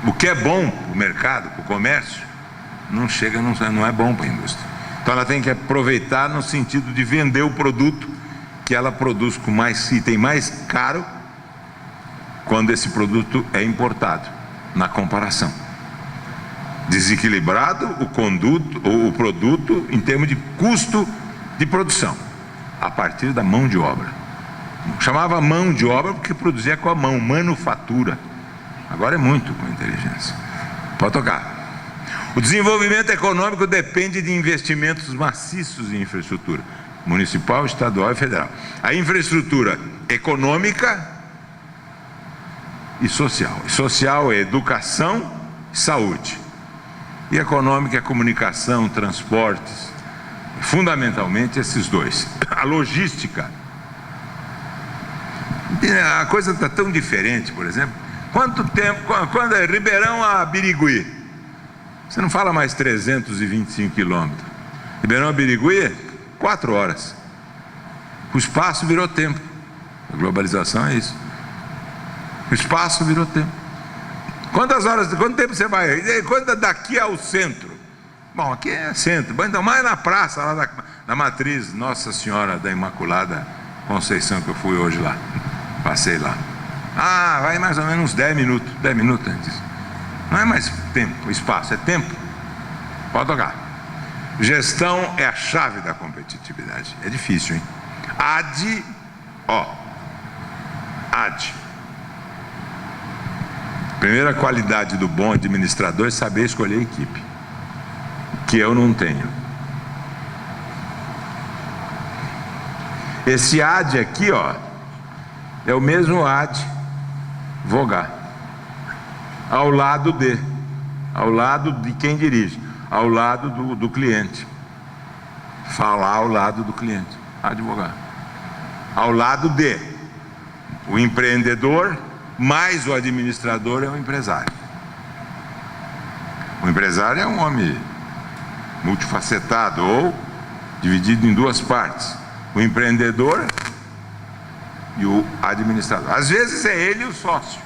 O que é bom para o mercado, para o comércio, não chega, não é bom para a indústria. Então ela tem que aproveitar no sentido de vender o produto que ela produz com mais item mais caro, quando esse produto é importado, na comparação. Desequilibrado o produto em termos de custo de produção, a partir da mão de obra. Chamava mão de obra porque produzia com a mão, manufatura. Agora é muito com inteligência. Pode tocar. O desenvolvimento econômico depende de investimentos maciços em infraestrutura, municipal, estadual e federal. A infraestrutura econômica e social. Social é educação e saúde. E econômica é comunicação, transportes. Fundamentalmente esses dois. A logística. A coisa está tão diferente, por exemplo. Quanto tempo, quando é Ribeirão a Birigui? Você não fala mais 325 quilômetros. Ribeirão a Birigui, 4 horas. O espaço virou tempo. A globalização é isso. O espaço virou tempo. Quantas horas, quanto tempo você vai? Quanto daqui ao centro? Bom, aqui é centro. Então, mais na praça lá da Matriz Nossa Senhora da Imaculada Conceição, que eu fui hoje lá. Passei lá. Ah, vai mais ou menos uns 10 minutos. 10 minutos antes. Não é mais tempo, espaço, é tempo. Pode tocar. Gestão é a chave da competitividade. É difícil, hein? AD. Primeira qualidade do bom administrador é saber escolher a equipe, que eu não tenho. Esse AD aqui, é o mesmo advogar, ao lado de quem dirige, ao lado do cliente, falar ao lado do cliente, advogar, ao lado de o empreendedor, mais o administrador é o empresário. O empresário é um homem multifacetado ou dividido em duas partes, o empreendedor e o administrador. Às vezes é ele o sócio,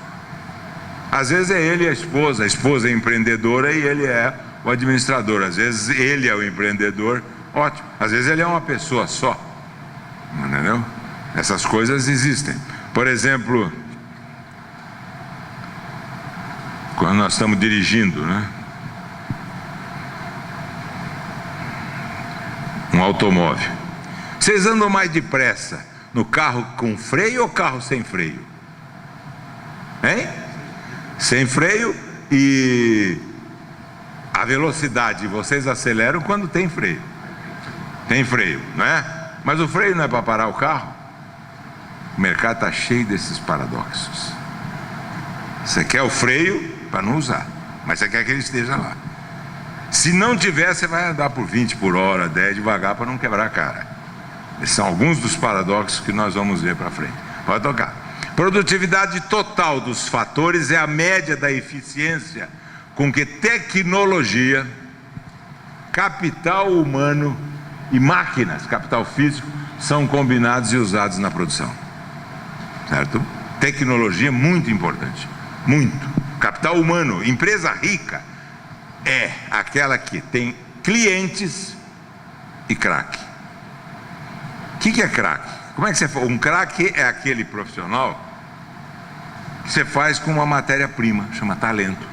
às vezes é ele a esposa é empreendedora e ele é o administrador, às vezes ele é o empreendedor, ótimo, às vezes ele é uma pessoa só, entendeu? Essas coisas existem. Por exemplo, quando nós estamos dirigindo, um automóvel, vocês andam mais depressa no carro com freio ou carro sem freio? Hein? Sem freio, e a velocidade vocês aceleram quando tem freio. Tem freio, não é? Mas o freio não é para parar o carro? O mercado está cheio desses paradoxos. Você quer o freio para não usar, mas você quer que ele esteja lá. Se não tiver, você vai andar por 20 por hora, 10 devagar para não quebrar a cara. Esses são alguns dos paradoxos que nós vamos ver para frente. Pode tocar. Produtividade total dos fatores é a média da eficiência com que tecnologia, capital humano e máquinas, capital físico, são combinados e usados na produção. Certo? Tecnologia é muito importante. Muito. Capital humano, empresa rica é aquela que tem clientes e craque. O que é craque? Como é que você faz? Um craque é aquele profissional que você faz com uma matéria-prima, chama talento.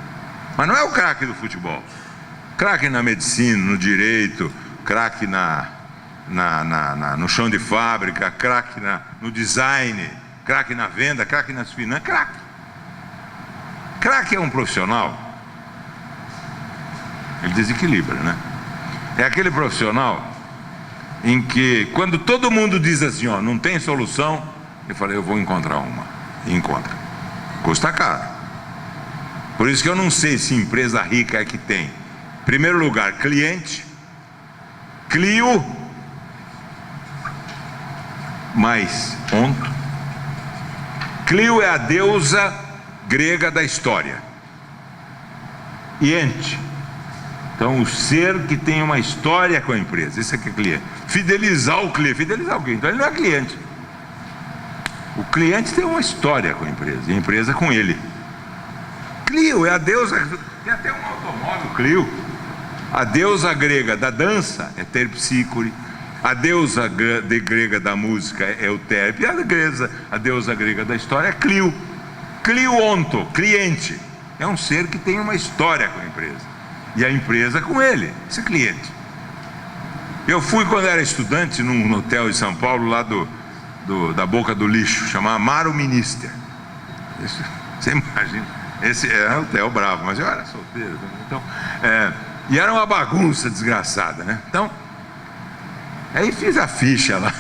Mas não é o craque do futebol. Craque na medicina, no direito, craque no chão de fábrica, craque no design, craque na venda, craque nas finanças, craque. Craque é um profissional, ele desequilibra, É aquele profissional em que, quando todo mundo diz assim, não tem solução, eu falei, eu vou encontrar uma. E encontra. Custa caro. Por isso que eu não sei se empresa rica é que tem. Em primeiro lugar, cliente, Clio, mais onto. Clio é a deusa grega da história. E ente. Então, o ser que tem uma história com a empresa. Isso aqui é cliente. Fidelizar o cliente. Fidelizar o cliente. Então, ele não é cliente. O cliente tem uma história com a empresa. E a empresa com ele. Clio é a deusa, tem até um automóvel Clio. A deusa grega da dança é Terpsícore, a deusa grega da música é Euterpe, e a deusa grega da história é Clio. Clionto, cliente, é um ser que tem uma história com a empresa, e a empresa com ele, esse é cliente. Eu fui, quando era estudante, num hotel em São Paulo, lá da Boca do Lixo, chamava Maro Minister. Você imagina, esse é um hotel bravo, mas eu era solteiro, então, e era uma bagunça desgraçada, né? Então, aí fiz a ficha lá.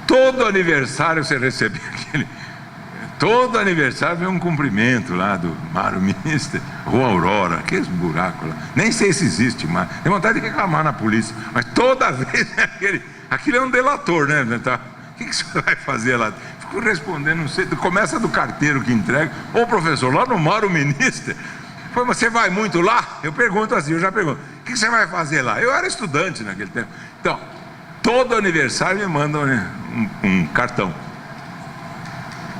Todo aniversário você recebia aquele. Todo aniversário veio um cumprimento lá do Maro Minister, Rua Aurora, aqueles buracos lá. Nem sei se existe mais. Tem vontade de reclamar na polícia, mas toda vez aquilo é um delator, né? O que você vai fazer lá? Fico respondendo, não sei. Começa do carteiro que entrega. Ô professor, lá no Maro Minister. Você vai muito lá? Eu pergunto assim, eu já pergunto, o que você vai fazer lá? Eu era estudante naquele tempo. Então, todo aniversário me mandam, né, um cartão.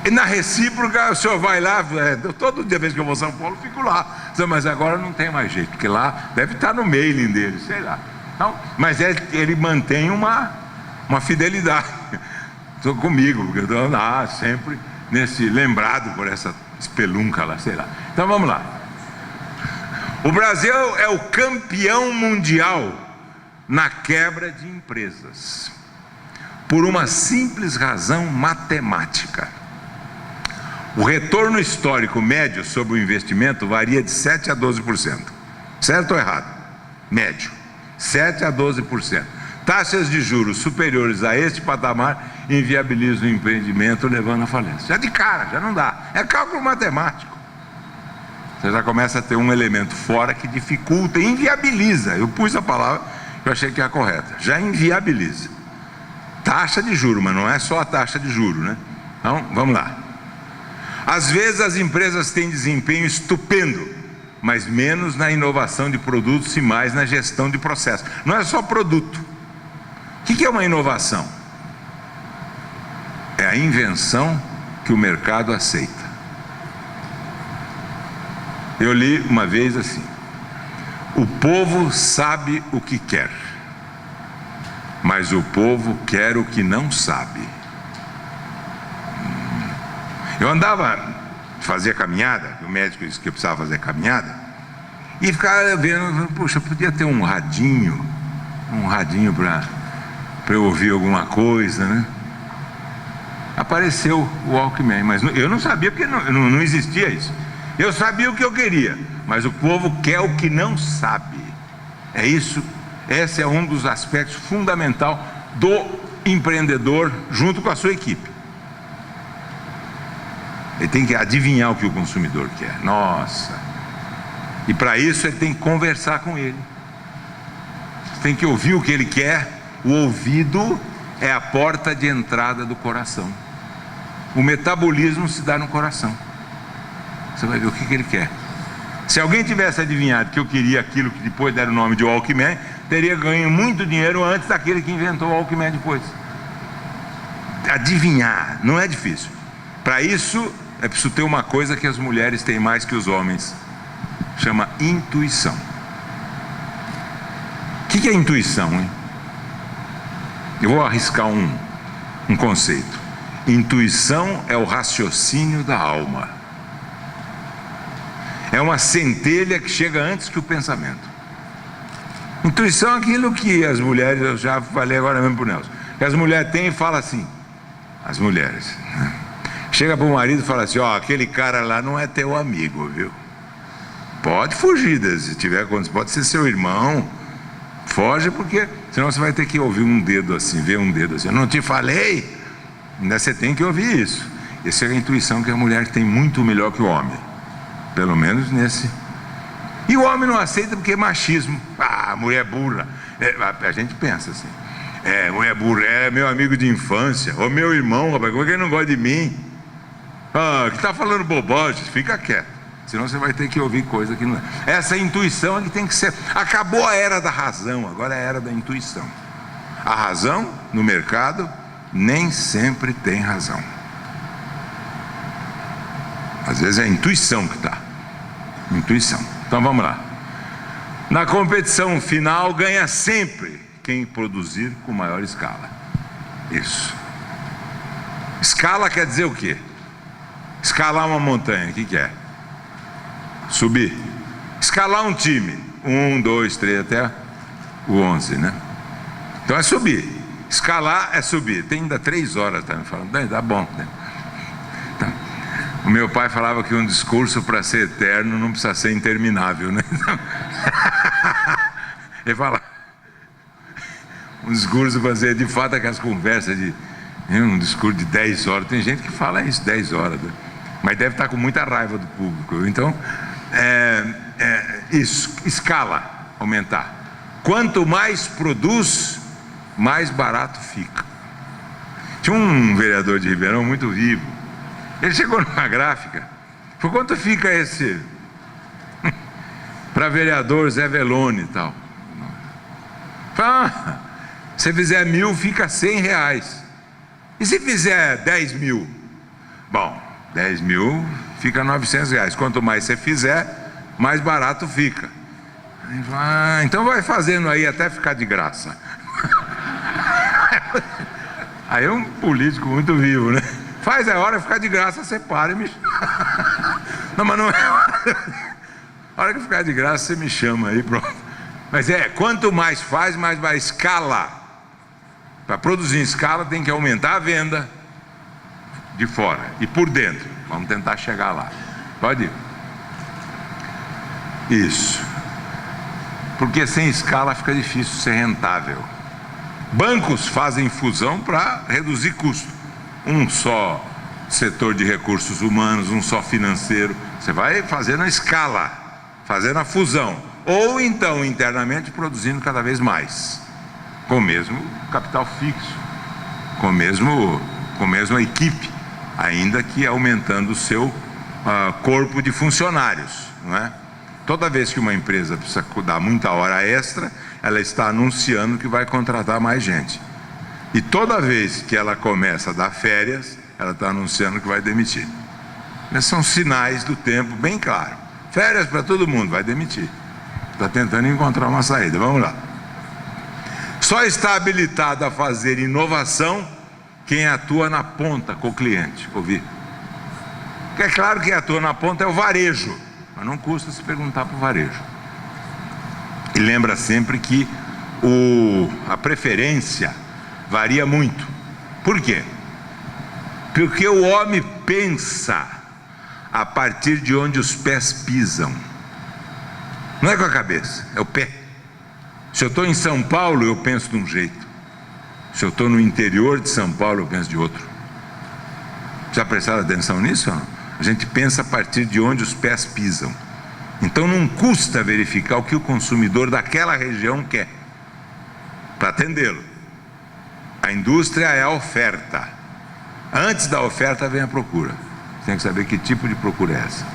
E na recíproca, o senhor vai lá, todo dia vez que eu vou a São Paulo, fico lá. Mas agora não tem mais jeito, porque lá deve estar no mailing dele, sei lá. Então, mas ele mantém uma fidelidade comigo, porque eu estou lá sempre lembrado por essa espelunca lá, sei lá. Então vamos lá. O Brasil é o campeão mundial na quebra de empresas, por uma simples razão matemática. O retorno histórico médio sobre o investimento varia de 7 a 12%. Certo ou errado? Médio. 7 a 12%. Taxas de juros superiores a este patamar inviabilizam o empreendimento, levando à falência. Já de cara, já não dá. É cálculo matemático. Você já começa a ter um elemento fora que dificulta, inviabiliza. Eu pus a palavra que eu achei que era correta. Já inviabiliza. Taxa de juros, mas não é só a taxa de juros, né? Então, vamos lá. Às vezes as empresas têm desempenho estupendo, mas menos na inovação de produtos e mais na gestão de processos. Não é só produto. O que é uma inovação? É a invenção que o mercado aceita. Eu li uma vez assim: o povo sabe o que quer, mas o povo quer o que não sabe. Eu andava, fazia caminhada, o médico disse que eu precisava fazer caminhada, e ficava vendo, puxa, podia ter um radinho para eu ouvir alguma coisa, né? Apareceu o Walkman, mas eu não sabia, porque não existia isso. Eu sabia o que eu queria, mas o povo quer o que não sabe. É isso, esse é um dos aspectos fundamentais do empreendedor junto com a sua equipe. Ele tem que adivinhar o que o consumidor quer. Nossa! E para isso ele tem que conversar com ele. Tem que ouvir o que ele quer. O ouvido é a porta de entrada do coração. O metabolismo se dá no coração. Você vai ver o que ele quer. Se alguém tivesse adivinhado que eu queria aquilo que depois deram o nome de Walkman, teria ganho muito dinheiro antes daquele que inventou o Walkman depois. Adivinhar não é difícil. Para isso é preciso ter uma coisa que as mulheres têm mais que os homens. Chama intuição. O que é intuição, hein? Eu vou arriscar um conceito. Intuição é o raciocínio da alma. É uma centelha que chega antes que o pensamento. Intuição é aquilo que as mulheres, eu já falei agora mesmo para o Nelson, que as mulheres têm e falam assim, as mulheres, né? Chega para o marido e fala assim: ó, aquele cara lá não é teu amigo, viu? Pode fugir, se tiver condição, pode ser seu irmão, foge, porque senão você vai ter que ouvir um dedo assim, ver um dedo assim. Eu não te falei? Ainda você tem que ouvir isso. Essa é a intuição que a mulher tem muito melhor que o homem, pelo menos nesse. E o homem não aceita porque é machismo. Ah, mulher burra. A gente pensa assim: mulher burra, é meu amigo de infância, ou meu irmão, rapaz, como é que ele não gosta de mim? Ah, que está falando bobagem, fica quieto. Senão você vai ter que ouvir coisa que não é. Essa intuição é que tem que ser. Acabou a era da razão, agora é a era da intuição. A razão no mercado nem sempre tem razão. Às vezes é a intuição que está. Intuição. Então vamos lá. Na competição final ganha sempre quem produzir com maior escala. Isso. Escala quer dizer o quê? Escalar uma montanha, o que é? Subir. Escalar um time, 1, 2, 3 até o 11, né? Então é subir. Escalar é subir. Tem ainda 3 horas, tá me falando. Tá bom, né? Tá. O meu pai falava que um discurso para ser eterno não precisa ser interminável, né? Ele fala, um discurso para ser de fato aquelas conversas de um discurso de 10 horas. Tem gente que fala isso, 10 horas, né? Mas deve estar com muita raiva do público. Então, isso, escala, aumentar. Quanto mais produz, mais barato fica. Tinha um vereador de Ribeirão muito vivo. Ele chegou numa gráfica. Por quanto fica esse? Para vereador Zé Velone e tal. Se fizer 1.000, fica R$100. E se fizer 10.000? Bom, 10.000 fica R$900. Quanto mais você fizer, mais barato fica. Então vai fazendo aí até ficar de graça. Aí é um político muito vivo, né? Faz a hora ficar de graça, você para e me chama. Não, mas não é a hora que ficar de graça, você me chama aí, pronto. Mas quanto mais faz, mais vai escala. Para produzir em escala tem que aumentar a venda de fora e por dentro. Vamos tentar chegar lá. Pode ir. Isso. Porque sem escala fica difícil ser rentável. Bancos fazem fusão para reduzir custo. Um só setor de recursos humanos, um só financeiro. Você vai fazendo a escala, fazendo a fusão. Ou então internamente produzindo cada vez mais, com o mesmo capital fixo, com a mesma equipe, ainda que aumentando o seu corpo de funcionários, não é? Toda vez que uma empresa precisa dar muita hora extra, ela está anunciando que vai contratar mais gente. E toda vez que ela começa a dar férias, ela está anunciando que vai demitir. Esses são sinais do tempo bem claro. Férias para todo mundo, vai demitir. Está tentando encontrar uma saída. Vamos lá. Só está habilitado a fazer inovação quem atua na ponta com o cliente. Ouvir? Porque é claro que quem atua na ponta é o varejo, mas não custa se perguntar para o varejo. E lembra sempre que a preferência varia muito. Por quê? Porque o homem pensa a partir de onde os pés pisam. Não é com a cabeça, é o pé. Se eu estou em São Paulo, eu penso de um jeito. Se eu estou no interior de São Paulo, eu penso de outro. Já prestaram atenção nisso ou não? A gente pensa a partir de onde os pés pisam. Então não custa verificar o que o consumidor daquela região quer, para atendê-lo. A indústria é a oferta. Antes da oferta vem a procura. Você tem que saber que tipo de procura é essa.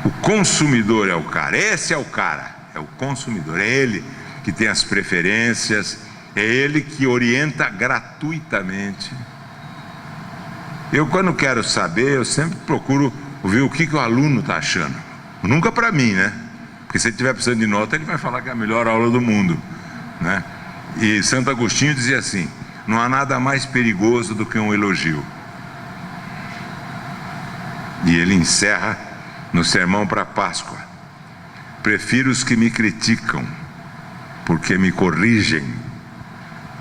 O consumidor é o cara, esse é o cara, é o consumidor, é ele que tem as preferências, é ele que orienta gratuitamente. Eu, quando quero saber, eu sempre procuro ouvir o que o aluno está achando. Nunca para mim, né? Porque se ele estiver precisando de nota, ele vai falar que é a melhor aula do mundo, né? E Santo Agostinho dizia assim: não há nada mais perigoso do que um elogio. E ele encerra no sermão para Páscoa: prefiro os que me criticam, porque me corrigem,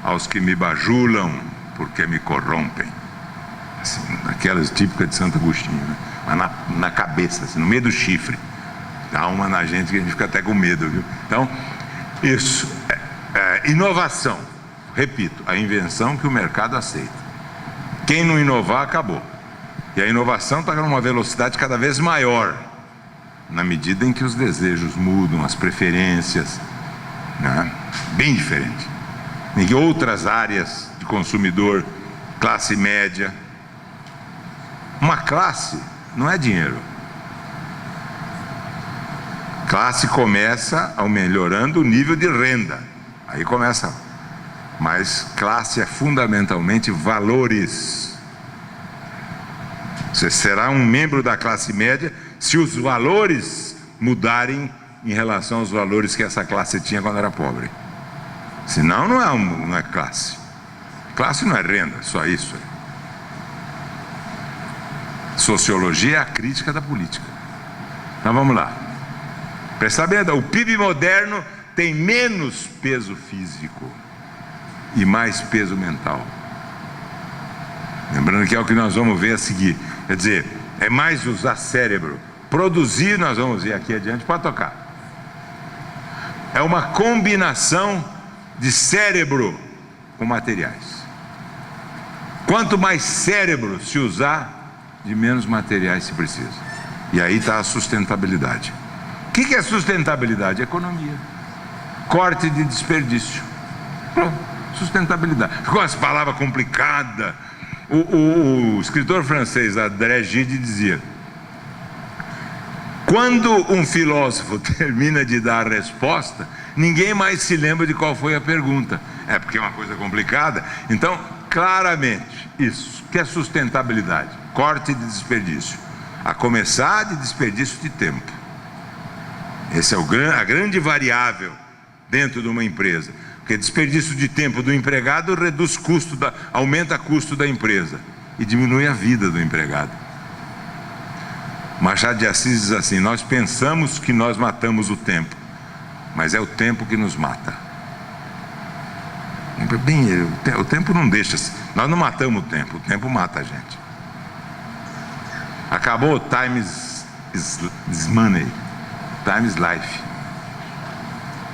aos que me bajulam, porque me corrompem. Assim, aquelas típicas de Santo Agostinho, né? Mas na cabeça, assim, no meio do chifre. Dá uma na gente que a gente fica até com medo, viu? Então, isso inovação. Repito, a invenção que o mercado aceita. Quem não inovar, acabou. E a inovação está numa velocidade cada vez maior, na medida em que os desejos mudam, as preferências, né? Bem diferente. Em outras áreas de consumidor, classe média. Uma classe não é dinheiro. Classe começa ao melhorando o nível de renda. Aí começa. Mas classe é fundamentalmente valores. Você será um membro da classe média se os valores mudarem em relação aos valores que essa classe tinha quando era pobre. Senão não é classe. Classe não é renda, só isso. Sociologia é a crítica da política. Então vamos lá. Presta bem, o PIB moderno tem menos peso físico e mais peso mental. Lembrando que é o que nós vamos ver a seguir. Quer dizer, é mais usar cérebro. Produzir, nós vamos ver aqui adiante, pode tocar. É uma combinação de cérebro com materiais. Quanto mais cérebro se usar, de menos materiais se precisa. E aí está a sustentabilidade. O que é sustentabilidade? Economia. Corte de desperdício. Pronto, sustentabilidade. Ficou essa palavra complicada. O escritor francês André Gide dizia: quando um filósofo termina de dar a resposta, ninguém mais se lembra de qual foi a pergunta. É porque é uma coisa complicada. Então, claramente, isso que é sustentabilidade: corte de desperdício, a começar de desperdício de tempo. Essa é a grande variável dentro de uma empresa. Porque desperdício de tempo do empregado reduz custo, aumenta o custo da empresa e diminui a vida do empregado. Machado de Assis diz assim: nós pensamos que nós matamos o tempo, mas é o tempo que nos mata. Bem, o tempo não deixa, nós não matamos o tempo mata a gente. Acabou, time is money, time is life.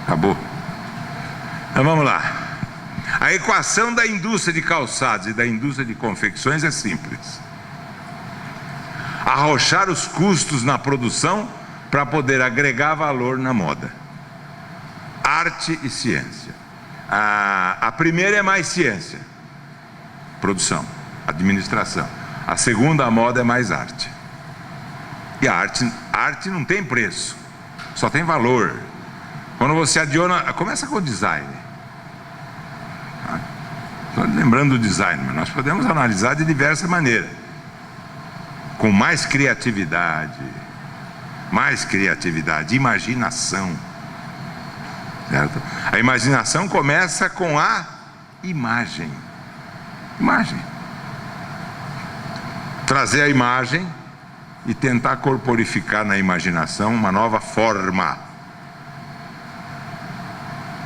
Acabou. Então vamos lá. A equação da indústria de calçados e da indústria de confecções é simples: arrochar os custos na produção para poder agregar valor na moda. Arte e ciência. A primeira é mais ciência, produção, administração. A segunda, a moda, é mais arte. E a arte não tem preço, só tem valor. Quando você adiciona, começa com o design. Estou lembrando do design, mas nós podemos analisar de diversas maneiras. Com mais criatividade, imaginação. Certo? A imaginação começa com a imagem. Trazer a imagem e tentar corporificar na imaginação uma nova forma.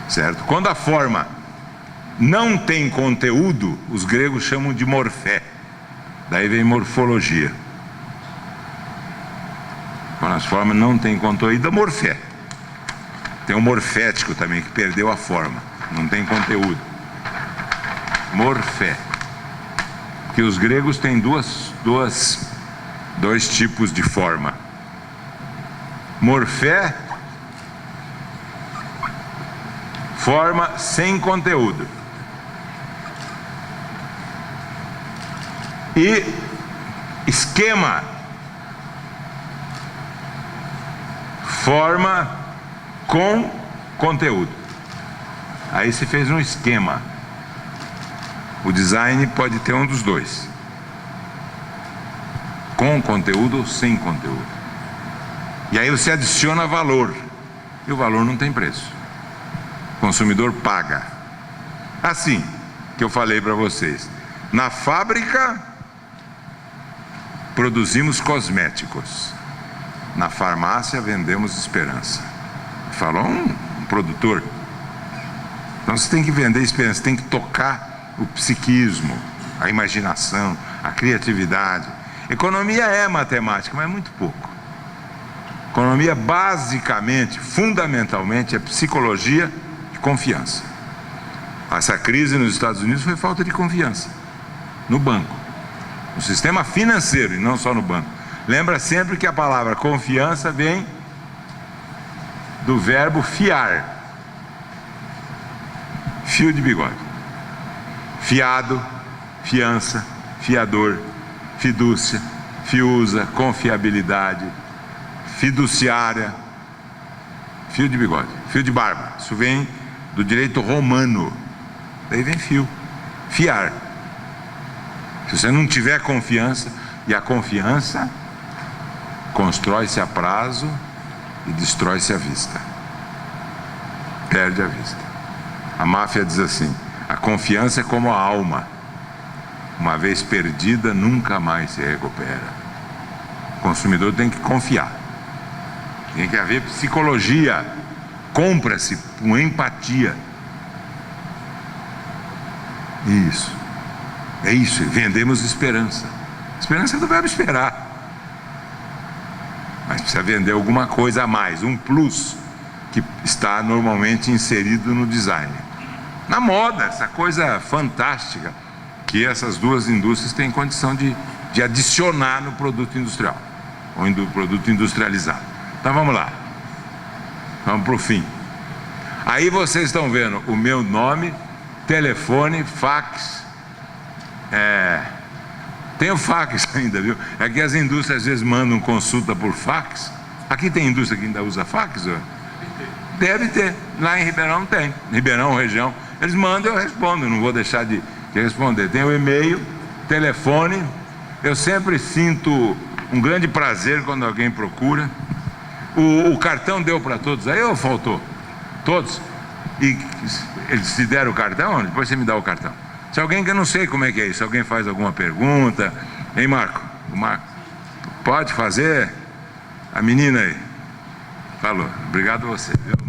Certo? Quando a forma não tem conteúdo, os gregos chamam de morfé. Daí vem morfologia. Quando as formas não têm conteúdo, é morfé. Tem o morfético também, que perdeu a forma, não tem conteúdo. Morfé. Que os gregos têm dois tipos de forma. Morfé, forma sem conteúdo. E esquema, forma com conteúdo. Aí se fez um esquema. O design pode ter um dos dois: com conteúdo ou sem conteúdo. E aí você adiciona valor, e o valor não tem preço. O consumidor paga. Assim que eu falei para vocês, na fábrica produzimos cosméticos, na farmácia vendemos esperança. Falou um produtor. Então você tem que vender esperança, tem que tocar o psiquismo, a imaginação, a criatividade. Economia é matemática, mas é muito pouco. Economia basicamente, fundamentalmente, é psicologia de confiança. Essa crise nos Estados Unidos foi falta de confiança no banco, no sistema financeiro, e não só no banco. Lembra sempre que a palavra confiança vem do verbo fiar. Fio de bigode. Fiado, fiança, fiador, fidúcia, fiusa, confiabilidade, fiduciária. Fio de bigode, fio de barba. Isso vem do direito romano. Daí vem fio, fiar. Se você não tiver confiança, e a confiança constrói-se a prazo e destrói-se a vista. Perde a vista. A máfia diz assim: a confiança é como a alma. Uma vez perdida, nunca mais se recupera. O consumidor tem que confiar. Tem que haver psicologia. Compra-se com empatia. Isso. É isso. Vendemos esperança. Esperança é do verbo esperar. Mas precisa vender alguma coisa a mais, um plus, que está normalmente inserido no design. Na moda, essa coisa fantástica que essas duas indústrias têm condição de adicionar no produto industrial, ou no produto industrializado. Então vamos lá. Vamos para o fim. Aí vocês estão vendo o meu nome, telefone, fax. Tem o fax ainda, viu? É que as indústrias às vezes mandam consulta por fax. Aqui tem indústria que ainda usa fax? Ó? Deve ter. Lá em Ribeirão tem. Ribeirão, região. Eles mandam, eu respondo. Eu não vou deixar de responder. Tem o e-mail, telefone. Eu sempre sinto um grande prazer quando alguém procura. O cartão deu para todos aí ou faltou? Todos? E eles se deram o cartão? Depois você me dá o cartão. Se alguém que eu não sei como é que é isso, alguém faz alguma pergunta, hein, Marco? O Marco, pode fazer? A menina aí falou. Obrigado a você, viu?